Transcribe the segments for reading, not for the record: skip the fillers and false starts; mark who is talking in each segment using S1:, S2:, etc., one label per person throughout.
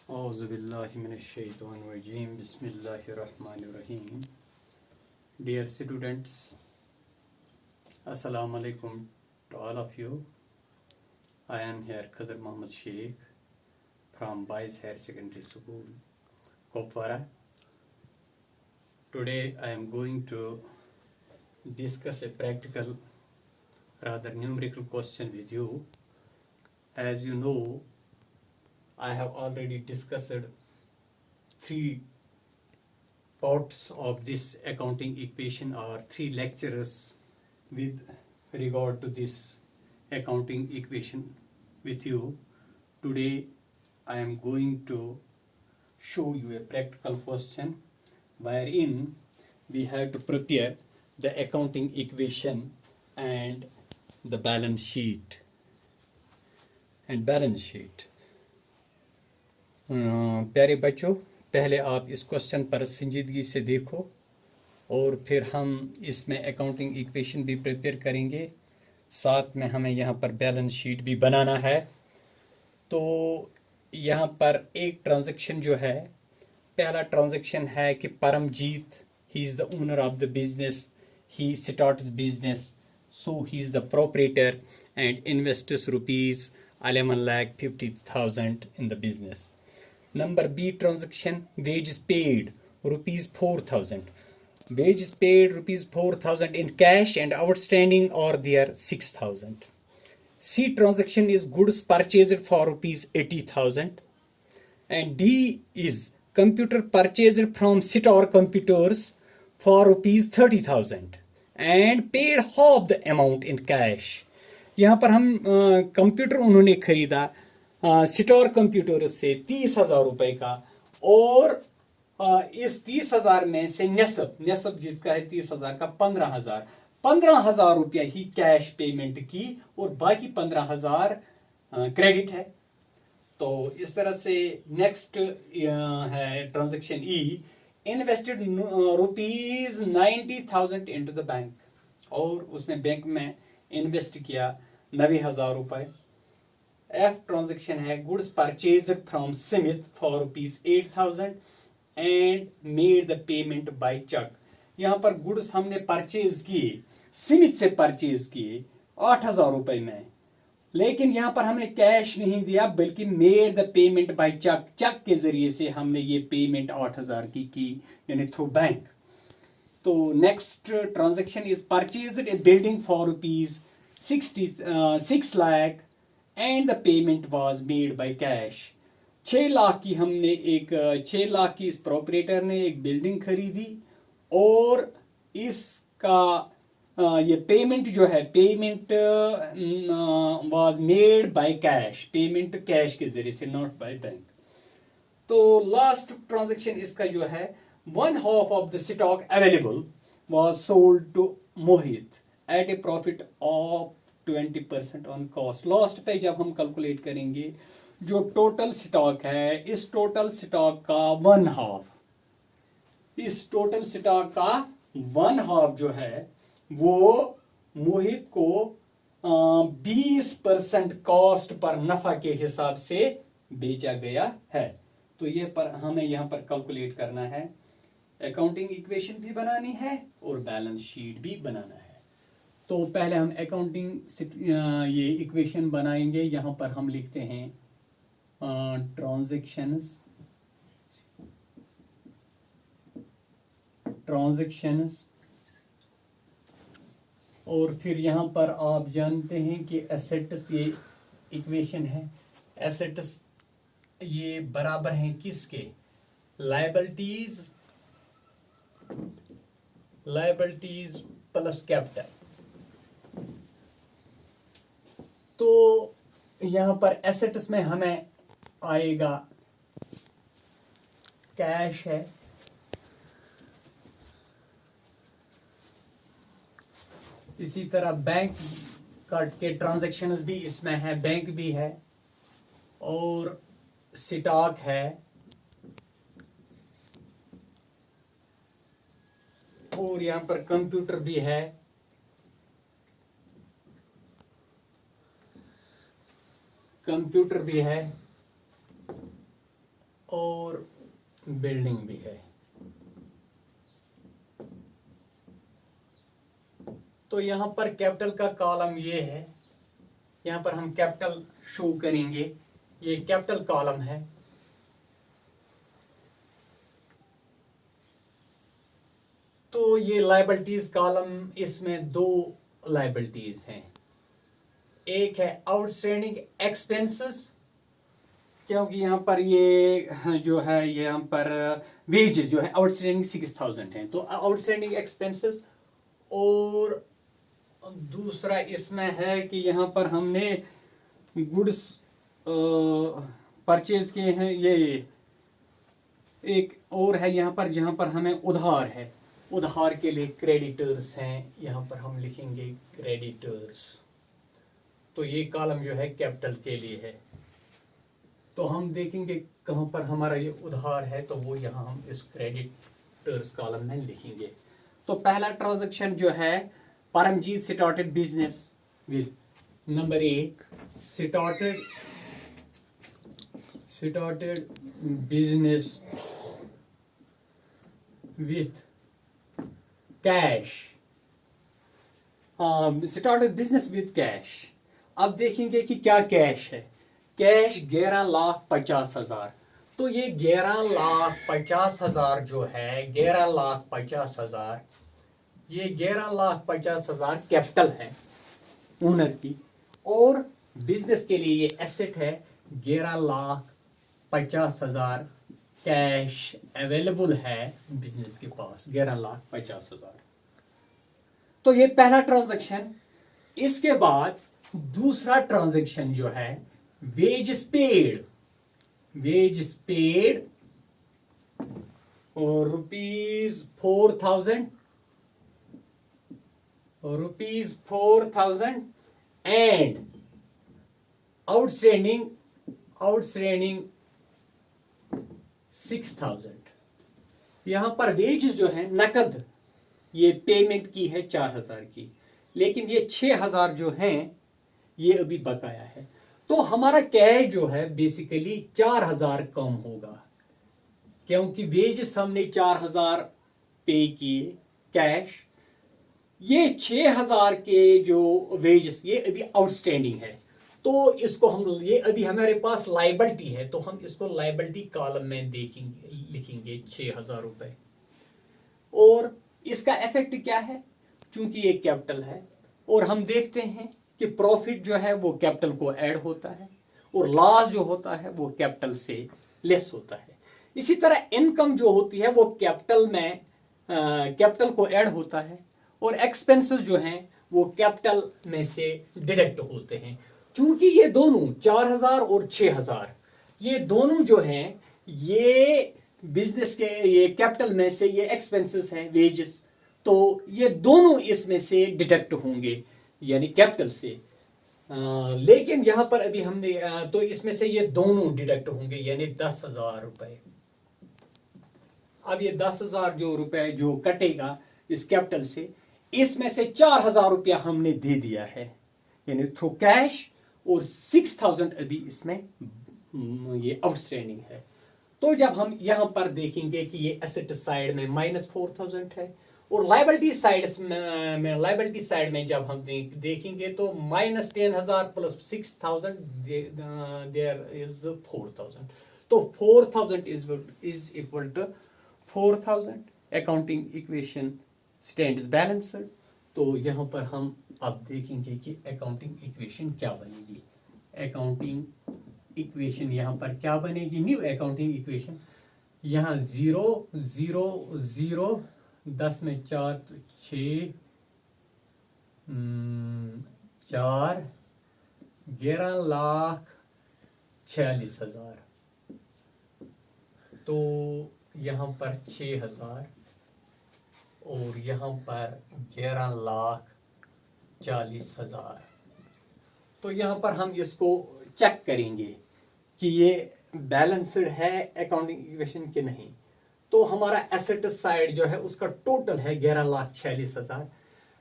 S1: Auzubillahiminash-shaytanir-rajeem. Bismillahir-rahmanir-rahim. Dear students, Assalamu alaikum to all of you. I am here Khadr Muhammad Sheikh from Boys Higher Secondary School, Kopwara. Today I am going to discuss a practical, rather numerical question with you. As you know, I have already discussed three parts of this accounting equation, or three lectures with regard to this accounting equation with you. Today I am going to show you a practical question wherein we have to prepare the accounting equation and the balance sheet. प्यारे बच्चों, पहले आप इस question पर संजीदगी से देखो और फिर हम इसमें अकाउंटिंग इक्वेशन भी प्रिपेयर करेंगे, साथ में हमें यहाँ पर बैलेंस शीट भी बनाना है। तो यहाँ पर एक ट्रांजैक्शन जो है, पहला ट्रांजैक्शन है कि Paramjeet, he is the owner of the business, he starts business, so he is the proprietor and invests rupees 11,50,000 in the business. Number B transaction, wages paid rupees 4,000. Wages paid rupees 4,000 in cash and outstanding are there 6,000. C transaction is goods purchased for rupees 80,000. And D is computer purchased from Star Computers for rupees 30,000 and paid half the amount in cash. यहाँ पर हम computer उन्होंने खरीदा star computer से 30,000 रुपए का, और इस 30,000 में से नेसब जिसका है 30,000 का 15,000 रुपया ही कैश पेमेंट की और बाकी 15,000 क्रेडिट है। तो इस तरह से नेक्स्ट है transaction E, invested rupees 90,000 into the bank, और उसने बैंक में इन्वेस्ट किया 90,000 रुपए। एफ ट्रांजैक्शन है goods purchased from Smith for rupees 8,000 and made the payment by cheque. यहाँ पर गुड्स हमने परचेज किए, स्मिथ से परचेज किए 8,000 रुपए में, लेकिन यहाँ पर हमने कैश नहीं दिया बल्कि made the payment by cheque, cheque के जरिए से हमने ये पेमेंट 8,000 की यानी थ्रू बैंक। तो next transaction is purchased a building for rupees 6 lakh and the payment was made by cash. 6 lakh की हमने 6 लाख की इस प्रोपरेटर ने एक बिल्डिंग खरीदी और इसका ये पेमेंट जो है, payment was made by cash, payment cash के जरिए से, नॉट बाय बैंक। तो लास्ट ट्रांजैक्शन इसका जो है, 1/2 of the stock available was sold to Mohit at a profit of 20% on cost. Last पे जब हम कैलकुलेट करेंगे जो टोटल स्टॉक है, इस टोटल स्टॉक का 1/2, इस टोटल स्टॉक का 1/2 जो है वो मोहित को 20% कॉस्ट पर नफा के हिसाब से बेचा गया है। तो ये पर हमें यहाँ पर कैलकुलेट करना है, अकाउंटिंग इक्वेशन भी बनानी है और बैलेंस शीट भी बनाना है। तो पहले हम अकाउंटिंग ये इक्वेशन बनाएंगे। यहाँ पर हम लिखते हैं ट्रांजैक्शंस, और फिर यहाँ पर आप जानते हैं कि एसेट्स, ये इक्वेशन है, एसेट्स ये बराबर हैं किसके, लायबिलिटीज प्लस कैपिटल। तो यहां पर एसेट्स में हमें आएगा कैश है, इसी तरह बैंक के ट्रांजैक्शंस भी इसमें है, बैंक भी है, और स्टॉक है, और यहां पर कंप्यूटर भी है, और बिल्डिंग भी है। तो यहां पर कैपिटल का कॉलम ये है, यहां पर हम कैपिटल शो करेंगे, ये कैपिटल कॉलम है। तो ये लायबिलिटीज कॉलम, इसमें दो लायबिलिटीज हैं। एक है आउटस्टैंडिंग एक्सपेंसेस, क्योंकि यहाँ पर ये जो है यहाँ पर वेजेस जो है आउटस्टैंडिंग 6000 है, तो आउटस्टैंडिंग एक्सपेंसेस। और दूसरा इसमें है कि यहाँ पर हमने गुड्स परचेज किए हैं, ये एक और है यहाँ पर जहाँ पर हमें उधार है, उधार के लिए क्रेडिटर्स हैं, यहाँ पर हम लिखेंगे क्रेडिटर्स। तो ये कॉलम जो है कैपिटल के लिए है। तो हम देखेंगे कहाँ पर हमारा ये उधार है, तो वो यहाँ हम इस क्रेडिटर्स कॉलम में लिखेंगे। तो पहला ट्रांजैक्शन जो है, Paramjeet started business with, number 1 started business with cash, started business with cash. अब देखेंगे कि क्या कैश है। कैश 11,50,000। तो ये 11,50,000 जो है, 11,50,000, ये 11,50,000 कैपिटल है ओनर की, और बिजनेस के लिए ये एसेट है। 11,50,000 कैश अवेलेबल है बिजनेस के पास, 11,50,000। तो ये पहला ट्रांजैक्शन। इसके बाद दूसरा ट्रांजैक्शन जो है, वेजेस पेड और ₹4,000 एंड आउटस्टैंडिंग 6,000। यहां पर वेजेस जो है नकद, ये पेमेंट की है 4,000 की, लेकिन ये 6,000 जो हैं ये अभी बकाया है। तो हमारा कैश जो है बेसिकली 4,000 कम होगा, क्योंकि वेजेस हमने 4,000 पे किए कैश, ये 6,000 के जो वेजेस ये अभी आउटस्टैंडिंग है। तो इसको हम, ये अभी हमारे पास लायबिलिटी है, तो हम इसको लायबिलिटी कॉलम में देखेंगे, लिखेंगे 6,000 रुपए। और इसका इफेक्ट क्या है, चूंकि ये कैपिटल है, और हम देखते हैं कि प्रॉफिट जो है वो कैपिटल को ऐड होता है, और लॉस जो होता है वो कैपिटल से लेस होता है। इसी तरह इनकम जो होती है वो कैपिटल को ऐड होता है, और एक्सपेंसेस जो हैं वो कैपिटल में से डिडक्ट होते हैं। चूंकि ये दोनों 4,000 और 6,000 ये दोनों जो हैं ये बिजनेस के, ये कैपिटल में से ये एक्सपेंसेस हैं, वेजेस, तो ये दोनों इसमें से डिडक्ट होंगे, यानी कैपिटल से। लेकिन यहां पर अभी हमने तो इसमें से ये दोनों डिडक्ट होंगे, यानी 10,000 रुपए। अब ये 10,000 जो रुपए जो कटेगा इस कैपिटल से, इसमें से 4,000 रुपया हमने दे दिया है, यानी थ्रू कैश, और 6,000 अभी इसमें ये आउटस्टैंडिंग है। तो जब हम यहां पर देखेंगे कि ये एसेट साइड में -4,000 है, और लायबिलिटी साइड में जब हम देखेंगे तो -10,000 प्लस 6,000 देयर इज 4,000। तो 4,000 is equal to 4,000। Accounting equation stands balanced. तो यहां पर हम अब देखेंगे कि अकाउंटिंग इक्वेशन क्या बनेगी। अकाउंटिंग इक्वेशन यहां पर क्या बनेगी, न्यू अकाउंटिंग इक्वेशन। यहां 0 0 0, 10 में 4 तो 6, 4, 11,46,000। तो यहां पर 6,000 और यहां पर 11,40,000। तो यहां पर हम इसको चेक करेंगे कि ये बैलेंस्ड है अकाउंटिंग इक्वेशन के नहीं। तो हमारा एसेट साइड जो है उसका टोटल है 11,46,000।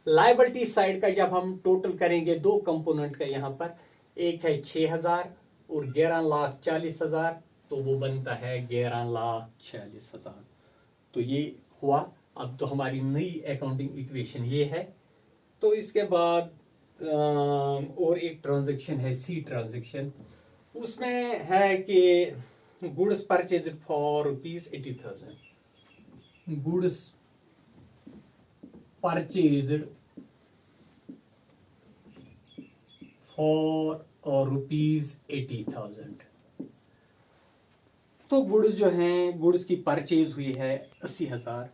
S1: लायबिलिटी साइड का जब हम टोटल करेंगे, दो कंपोनेंट का यहाँ पर, एक है 6,000 और 11,40,000, तो वो बनता है 11,46,000। तो ये हुआ। अब तो हमारी नई अकाउंटिंग इक्वेशन ये है। तो इसके बाद और एक ट्रांजैक्शन है सी ट्रांजैक्शन। उसमें है कि goods purchase for ₹80,000, goods purchased for ₹80,000। तो गुड्स जो हैं, गुड्स की परचेज हुई है 80,000।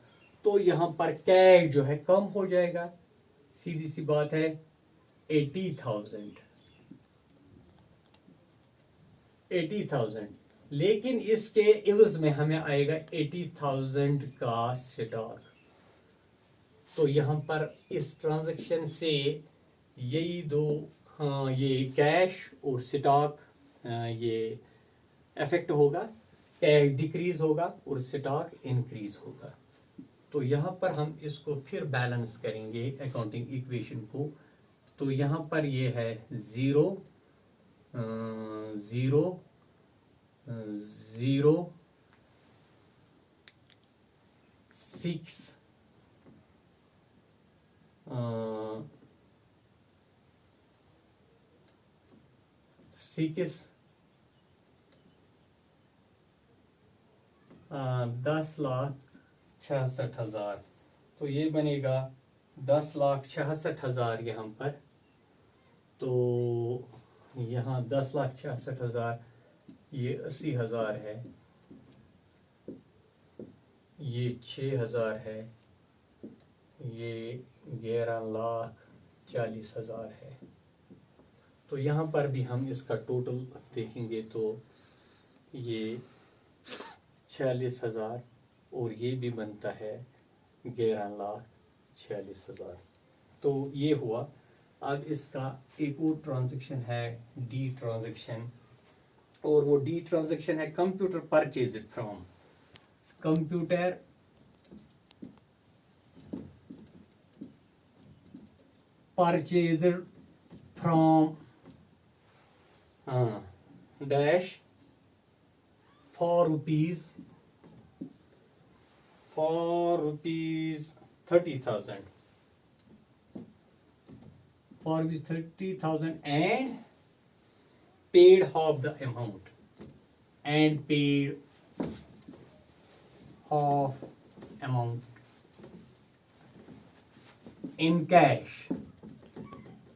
S1: तो यहां पर कैश जो है कम हो जाएगा, सीधी सी बात है 80,000। लेकिन इसके इवज में हमें आएगा 80,000 का स्टॉक। तो यहां पर इस ट्रांजैक्शन से यही दो, हाँ, ये कैश और स्टॉक ये इफेक्ट होगा, कैश डिक्रीज होगा और स्टॉक इंक्रीज होगा। तो यहां पर हम इसको फिर बैलेंस करेंगे अकाउंटिंग इक्वेशन को। तो यहां पर ये है 0 0 0 6 6 10,66,000। तो ये बनेगा 10,66,000 यहाँ पर। तो यहाँ 10,66,000, ये 80,000 है, ये 6,000 है, ये 11,40,000 है। तो यहाँ पर भी हम इसका टोटल देखेंगे तो ये 46,000 और ये भी बनता है 11,46,000। तो ये हुआ। अब इसका एक और ट्रांजैक्शन है डी ट्रांजैक्शन, और वो डी ट्रांजैक्शन है computer purchase from, computer purchase from dash for rupees 30,000, for rupees 30,000 and paid half the amount, and paid half amount in cash।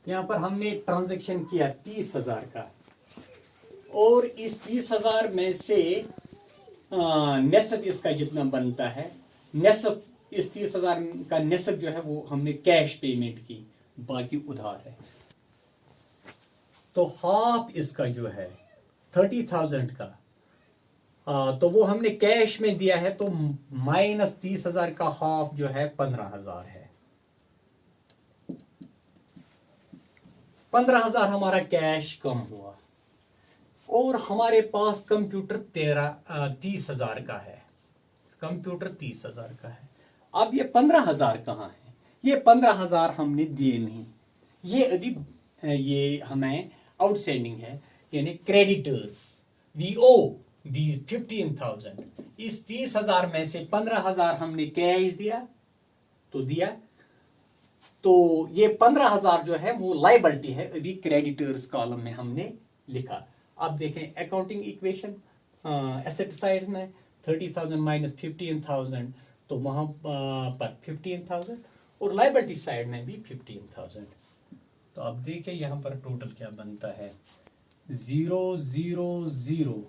S1: यहाँ पर हमने ट्रांजैक्शन किया 30,000 का, और इस 30,000 में से नेसब इसका जितना बनता है, नेसब इस 30,000 का नेसब जो है वो हमने कैश पेमेंट की, बाकी उधार है। तो हाफ इसका जो है 30,000 का, तो वो हमने कैश में दिया है, तो माइनस 30,000 का हाफ जो है 15,000 है। 15,000 हमारा कैश कम हुआ, और हमारे पास कंप्यूटर 30,000 का है, कंप्यूटर 30,000 का है। अब ये 15,000 कहाँ है? ये 15,000 हमने दिए नहीं, ये अभी ये हमें आउटस्टैंडिंग है, यानी क्रेडिटर्स, वी ओ दीज 15,000। इस 30,000 में से 15,000 हमने कैश दिया, तो ये 15,000 जो है वो लायबिलिटी है, अभी क्रेडिटर्स कॉलम में हमने लिखा। अब देखें अकाउंटिंग इक्वेशन, एसेट साइड में 30,000 माइनस 15,000, तो वहां पर 15,000, और लायबिलिटी साइड में भी 15,000। तो अब देखिए यहां पर टोटल क्या बनता है, 0 0 0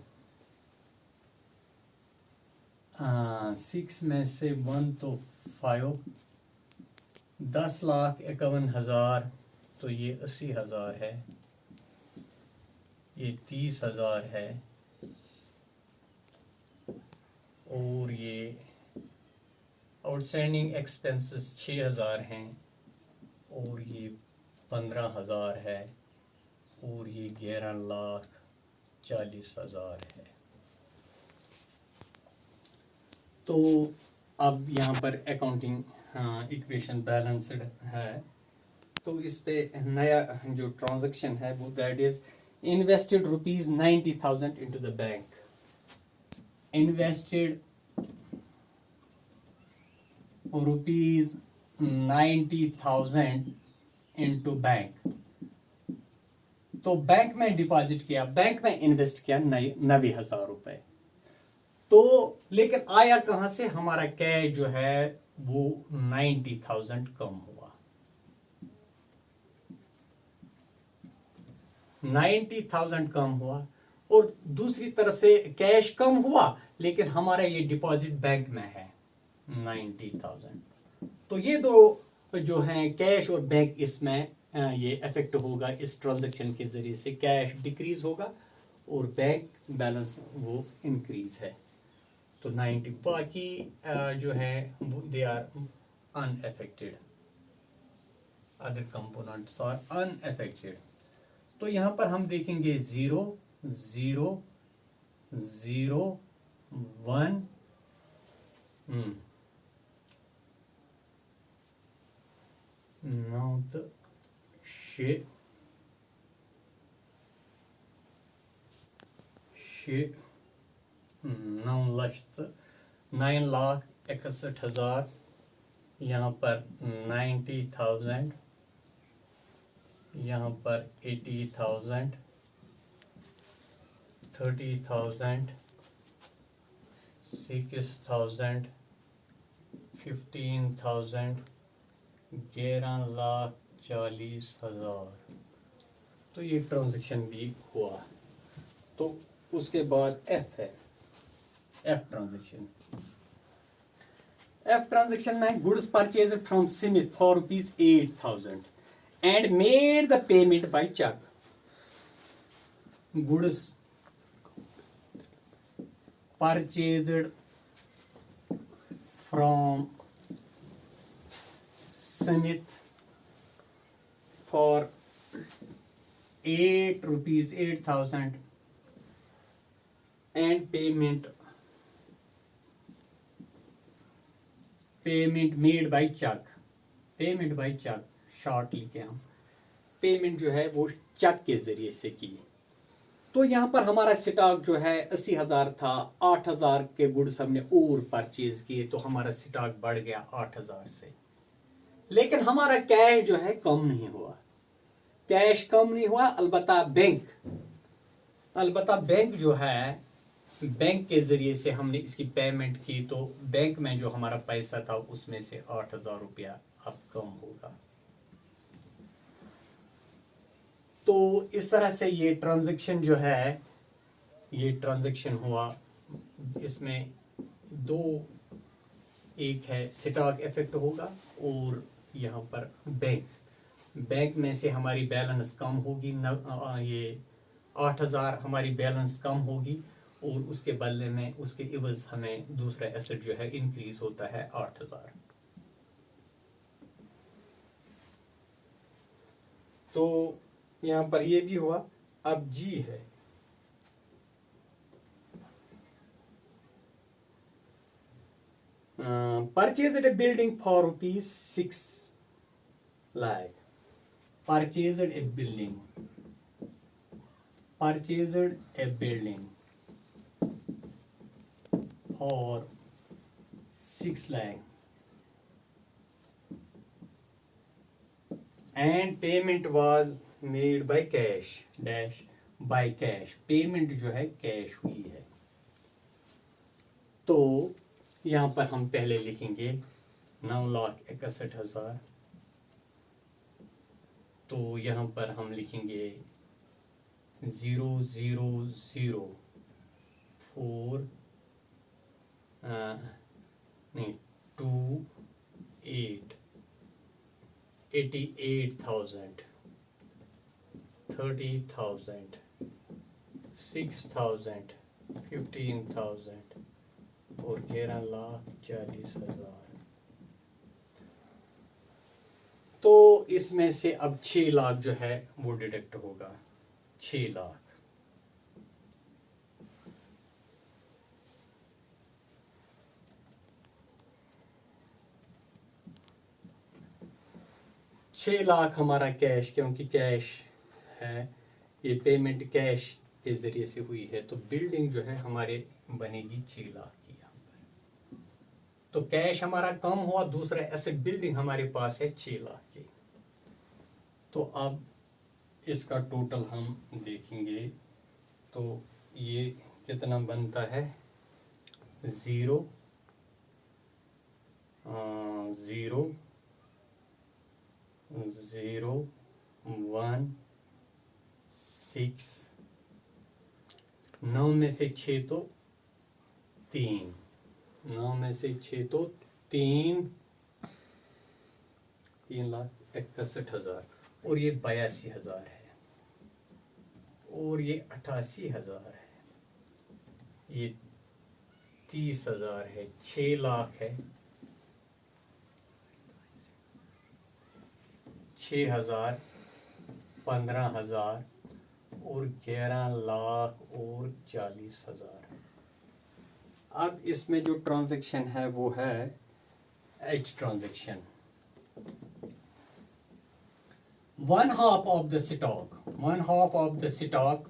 S1: 6 में से 1 तो 5, 10,51,000, तो ये 80,000 है, ये 30,000 है, और ये आउटस्टैंडिंग एक्सपेंसेस 6,000 हैं, और ये 15,000 है, और ये 11,40,000 है। तो अब यहाँ पर अकाउंटिंग इक्वेशन बैलेंस्ड है। तो इस पे नया जो ट्रांजैक्शन है वो that is invested ₹90,000 into the bank, invested rupees 90,000 into bank. तो बैंक में डिपॉजिट किया, बैंक में इन्वेस्ट किया 90,000 रुपए। तो लेकिन आया कहां से, हमारा कैश जो है वो 90,000 कम हुआ, 90,000 कम हुआ। और दूसरी तरफ से कैश कम हुआ लेकिन हमारा ये डिपॉजिट बैंक में है 90,000। तो ये दो जो हैं कैश और बैंक, इसमें ये इफेक्ट होगा इस ट्रांजैक्शन के जरिए से। कैश डिक्रीज होगा और बैंक बैलेंस वो इंक्रीज है। तो 90 बाकी जो है they are unaffected, other components are unaffected. तो यहां पर हम देखेंगे 0 0 0 1 now the shit 9,61,000, यहाँ पर 90,000, यहाँ पर 80,000, 30,000, 6,000, 15,000, 11,40,000। तो ये ट्रांजैक्शन भी हुआ। तो उसके बाद एफ है, एफ ट्रांजैक्शन में goods purchase from Smith for ₹8,000 and made the payment by cheque. Goods purchased from Smith for ₹8,000 and payment made by check, payment by cheque short लिखे हम, पेमेंट जो है वो चेक के जरिए से की। तो यहां पर हमारा स्टॉक जो है 80,000 था, 8,000 के गुड्स हमने और परचेज किए तो हमारा स्टॉक बढ़ गया 8,000 से। लेकिन हमारा कैश जो है कम नहीं हुआ, कैश कम नहीं हुआ। अलबत्ता बैंक जो है, बैंक के जरिए से हमने इसकी पेमेंट की तो बैंक में जो हमारा पैसा था उसमें से 8,000 रुपया अब कम होगा। तो इस तरह से ये ट्रांजैक्शन जो है, ये ट्रांजैक्शन हुआ। इसमें दो, एक है स्टॉक इफेक्ट होगा और यहाँ पर बैंक में से हमारी बैलेंस कम होगी, ये 8,000 हमारी बैलेंस कम होगी और उसके बदले में उसके इवज हमें दूसरा एसेट जो है इंक्रीज होता है 8,000। तो यहां पर ये भी हुआ। अब जी है, purchased a building for ₹6 lakh, purchased a building for 6 lakh and payment was made by cash dash by cash, payment जो है कैश हुई है। तो यहां पर हम पहले लिखेंगे 9,61,000। तो यहां पर हम लिखेंगे 0,0,0,4 28, 88,000, 30,000, 6,000, 15,000 और 11,40,000। तो इसमें से अब 6 लाख जो है वो डिडक्ट होगा, 6 लाख। $6 लाख हमारा कैश, क्योंकि कैश है, ये पेमेंट कैश के जरिए से हुई है, तो बिल्डिंग जो है हमारे बनेगी 6 लाख की। यहाँ पर तो कैश हमारा कम हुआ, दूसरा एसेट बिल्डिंग हमारे पास है 6 लाख की। तो अब इसका टोटल हम देखेंगे तो ये कितना बनता है, 0 0 0 1 6, 9 में से 6 तो 3, 9 में से 6 तो 3,61,000 और ये 82,000 है और ये 88,000 है, ये 30,000 है, 6 लाख है, 6,000, 15,000 और 11 लाख और 40,000। अब इसमें जो ट्रांजैक्शन है वो है H transaction. 1/2 of the stock, 1/2 of the stock,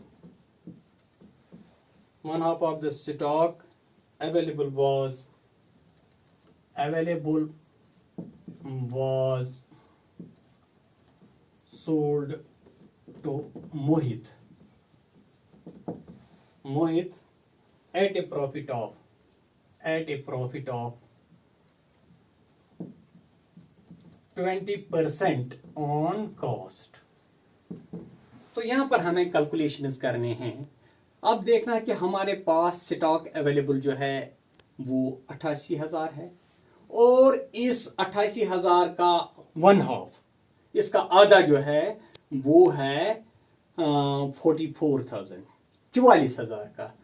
S1: 1/2 of the stock available was sold to Mohit at a profit of 20% on cost। तो यहां पर हमें कैलकुलेशंस करने हैं। अब देखना है कि हमारे पास स्टॉक अवेलेबल जो है वो 88,000 है और इस 88,000 का 1/2, इसका आधा जो है वो है 44,000, 44,000 का।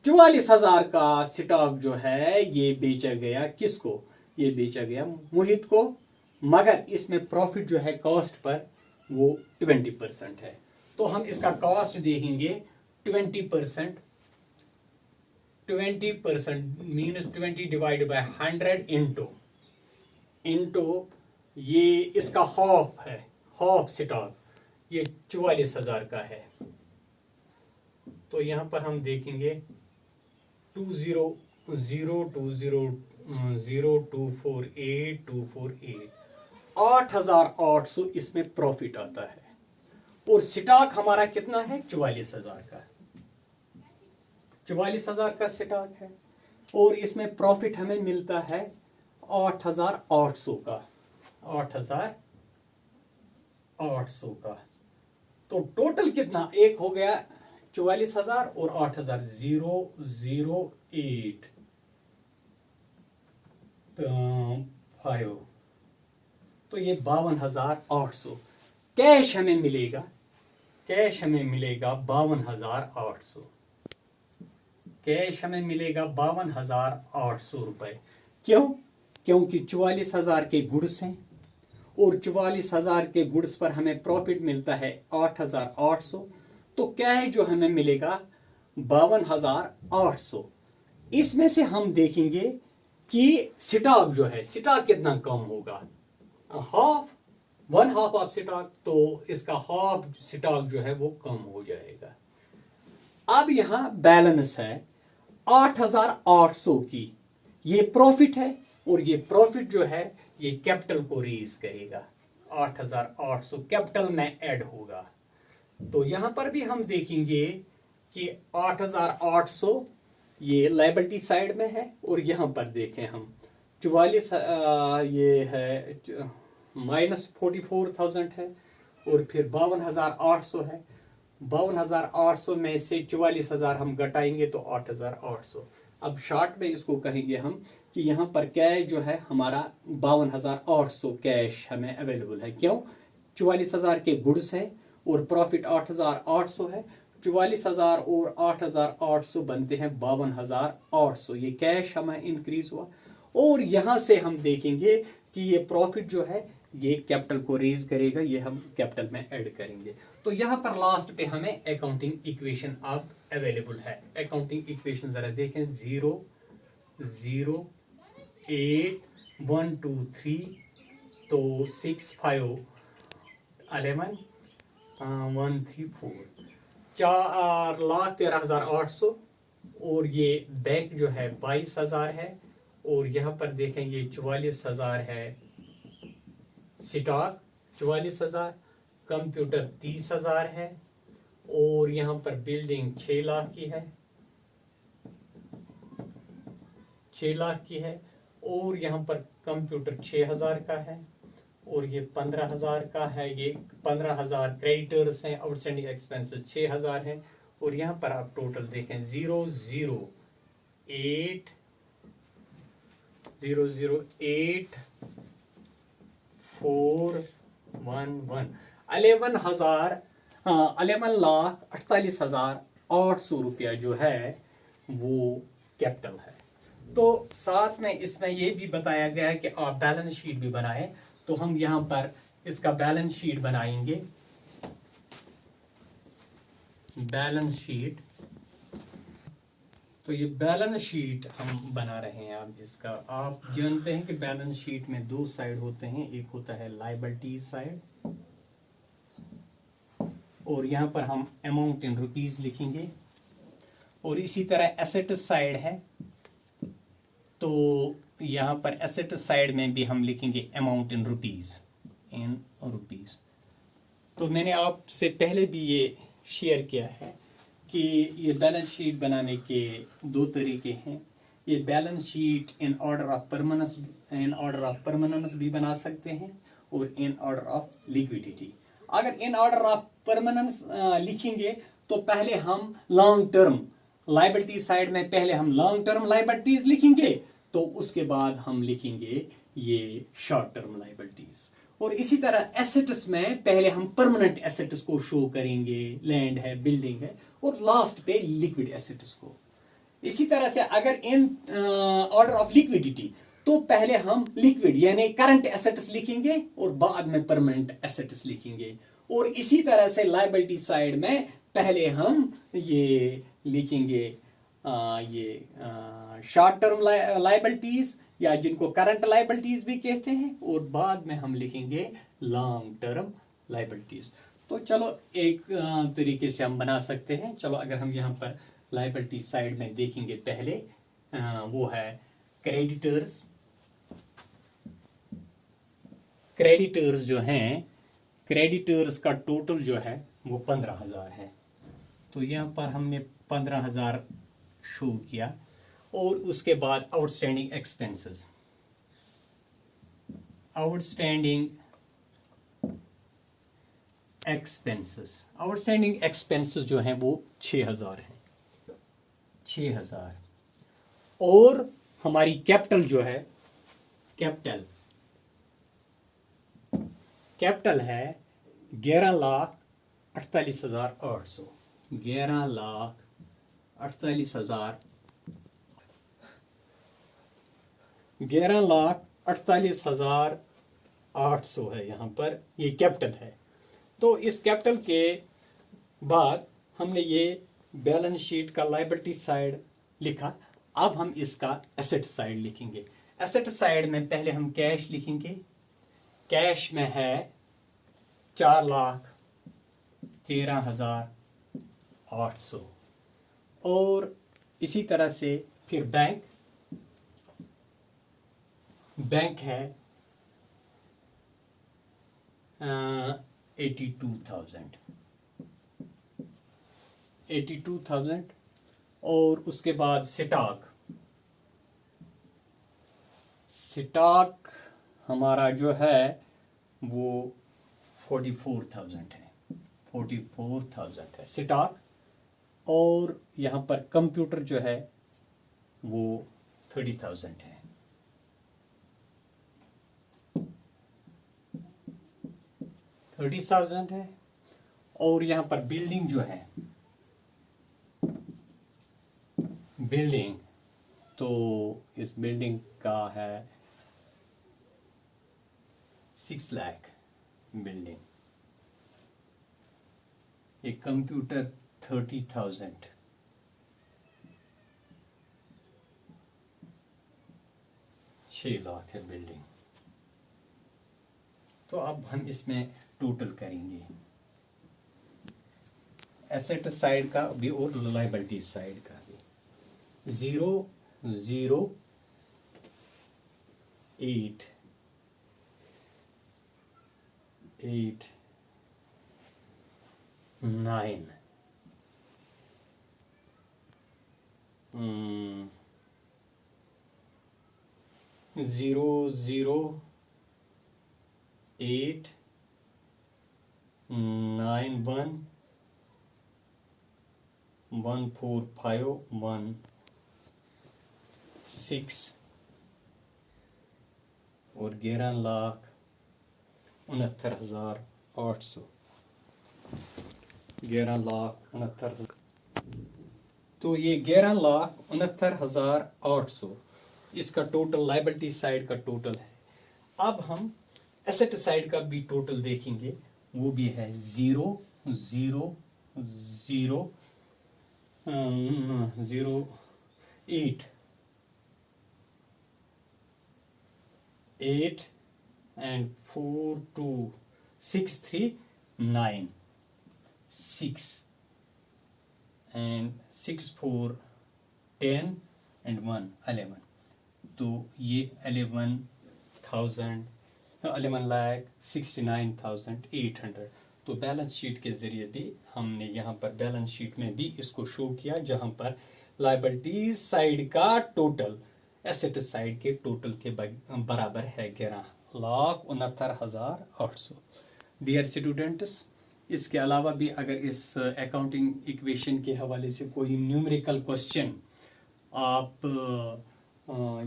S1: 44,000 का स्टॉक जो है ये बेचा गया किसको, ये बेचा गया मोहित को, मगर इसमें प्रॉफिट जो है कॉस्ट पर वो 20% है। तो हम इसका कॉस्ट देखेंगे 20%, 20% मीन्स 20 डिवाइड बाय 100 इंटू ये इसका हाफ है, हाफ स्टॉक ये 44,000 का है। तो यहां पर हम देखेंगे 2,0,2,0,248,248 8,800 इसमें प्रॉफिट आता है और स्टॉक हमारा कितना है 44,000 का, 44,000 का स्टॉक है और इसमें प्रॉफिट हमें मिलता है 8,800 का, 8,800 का। तो टोटल कितना, एक हो गया 44,000 और 8,000, 0,085, तो ये 52,800 कैश हमें मिलेगा, कैश हमें मिलेगा 52,800, कैश हमें मिलेगा 52,800 रुपए। क्यों, क्योंकि 44,000 के गुड्स हैं और 44,000 के गुड्स पर हमें प्रॉफिट मिलता है 8,800, तो कैश जो हमें मिलेगा 52,800। इसमें से हम देखेंगे कि स्टॉक जो है, स्टॉक कितना कम होगा, हाफ, 1/2 ऑफ स्टॉक, तो इसका हाफ स्टॉक जो है वो कम हो जाएगा। अब यहां बैलेंस है 8,800 की, ये प्रॉफिट है और ये प्रॉफिट जो है ये कैपिटल को रेज करेगा, 8,800 कैपिटल में ऐड होगा। तो यहां पर भी हम देखेंगे कि 8,800 ये लायबिलिटी साइड में है और यहां पर देखें हम 44 ये है -44,000 है और फिर 52,800 है, 52,800 में से 44,000 हम घटाएंगे तो 8,800। अब शॉर्ट में इसको कहेंगे हम कि यहाँ पर कैश जो है हमारा 52,800 कैश हमें अवेलेबल है। क्यों, 44,000 के गुड्स है और प्रॉफिट 8,800 है, 44,000 और 8,800 बनते हैं 52,800, ये कैश हमें इंक्रीज हुआ। और यहां से हम देखेंगे कि ये प्रॉफिट जो है ये कैपिटल को रेज करेगा, ये हम कैपिटल में ऐड करेंगे। तो यहां पर लास्ट पे हमें अकाउंटिंग इक्वेशन अब अवेलेबल है। अकाउंटिंग इक्वेशन जरा देखें, 0 0 8 1 2 3, तो 6 5 11 1 3 4, 4,13,800 और ये बैंक जो है 22,000 है और यहाँ पर देखेंगे 44,000 है स्टॉक 44,000, कंप्यूटर 30,000 है और यहाँ पर बिल्डिंग 6 लाख की है 6 लाख की है और यहाँ पर कंप्यूटर 6,000 का है और ये 15,000 का है। ये 15,000 क्रेडिटर्स हैं, आउटस्टैंडिंग एक्सपेंसेस 6,000 है और यहाँ पर आप टोटल देखें 008,411 11,48,800 रुपया जो है वो कैपिटल है। तो साथ में इसमें ये भी बताया गया है कि आप बैलेंस शीट भी बनाएं, तो हम यहां पर इसका बैलेंस शीट बनाएंगे। बैलेंस शीट, तो ये बैलेंस शीट हम बना रहे हैं। आप इसका आप जानते हैं कि बैलेंस शीट में दो साइड होते हैं, एक होता है लायबिलिटीज साइड और यहां पर हम अमाउंट इन रुपीज लिखेंगे और इसी तरह एसेट साइड है, तो यहां पर एसेट साइड में भी हम लिखेंगे अमाउंट इन रुपीज तो मैंने आपसे पहले भी ये शेयर किया है कि ये बैलेंस शीट बनाने के दो तरीके हैं। ये balance sheet in order of permanence भी बना सकते हैं और इन ऑर्डर ऑफ लिक्विडिटी। अगर इन ऑर्डर ऑफ परमानेंस लिखेंगे तो पहले हम लॉन्ग टर्म लायबिलिटी साइड में पहले हम लॉन्ग टर्म लायबिलिटीज लिखेंगे, तो उसके बाद हम लिखेंगे ये शॉर्ट टर्म लायबिलिटीज। और इसी तरह एसेट्स में पहले हम परमानेंट एसेट्स को शो करेंगे, लैंड है, बिल्डिंग है, और लास्ट पे लिक्विड एसेट्स को। इसी तरह से अगर इन ऑर्डर ऑफ लिक्विडिटी तो पहले हम लिक्विड यानी करंट एसेट्स लिखेंगे और बाद में परमानेंट एसेट्स लिखेंगे। और इसी तरह से लायबिलिटी साइड में पहले हम ये लिखेंगे ये शॉर्ट टर्म लायबिलिटीज या जिनको करंट लायबिलिटीज भी कहते हैं और बाद में हम लिखेंगे लॉन्ग टर्म लायबिलिटीज। तो चलो एक तरीके से हम बना सकते हैं। चलो अगर हम यहाँ पर लायबिलिटी साइड में देखेंगे, पहले वो है क्रेडिटर्स। क्रेडिटर्स जो हैं, क्रेडिटर्स का टोटल जो है वो 15,000 है, तो यहाँ पर हमने 15,000 शो किया। और उसके बाद आउटस्टैंडिंग एक्सपेंसेस, आउटस्टैंडिंग एक्सपेंसेस जो हैं वो 6,000 है, 6,000। और हमारी कैपिटल जो है, कैपिटल है 11,48,800, 11,48,800 है यहाँ पर, ये कैपिटल है। तो इस कैपिटल के बाद हमने ये बैलेंस शीट का लायबिलिटी साइड लिखा। अब हम इसका एसेट साइड लिखेंगे। एसेट साइड में पहले हम कैश लिखेंगे। कैश में है 4,13,800 और इसी तरह से फिर बैंक है 82,000 और उसके बाद स्टॉक हमारा जो है वो 44,000 है, 44,000 है स्टॉक। और यहाँ पर कंप्यूटर जो है वो 30,000 है, 30,000 है। और यहाँ पर बिल्डिंग जो है, बिल्डिंग तो इस बिल्डिंग का है 6 लाख बिल्डिंग। एक कंप्यूटर 30,000, $6 लाख है बिल्डिंग। तो अब हम इसमें टोटल करेंगे। एसेट साइड का भी और लायबिलिटी साइड का भी 008 9 00891 14516 और 11,69,800 11,69,000। तो ये 11,69,800 इसका टोटल लायबिलिटी साइड का टोटल है। अब हम एसेट साइड का भी टोटल देखेंगे, वो भी है 008 and 42639 6 and 6410 and 1 11। तो ये 11,69,800। तो बैलेंस शीट के जरिए भी हमने यहाँ पर बैलेंस शीट में भी इसको शो किया, जहाँ पर लायबिलिटी साइड का टोटल एसेट साइड के टोटल के बराबर है 11,69,800। डियर स्टूडेंट्स, इसके अलावा भी अगर इस अकाउंटिंग इक्वेशन के हवाले से कोई न्यूमेरिकल क्वेश्चन आप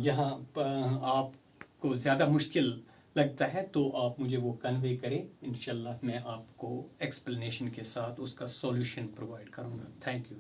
S1: यहाँ पर आपको ज़्यादा मुश्किल लगता है तो आप मुझे वो कन्वे करें, इंशाल्लाह मैं आपको एक्सप्लेनेशन के साथ उसका सॉल्यूशन प्रोवाइड करूँगा। Thank you.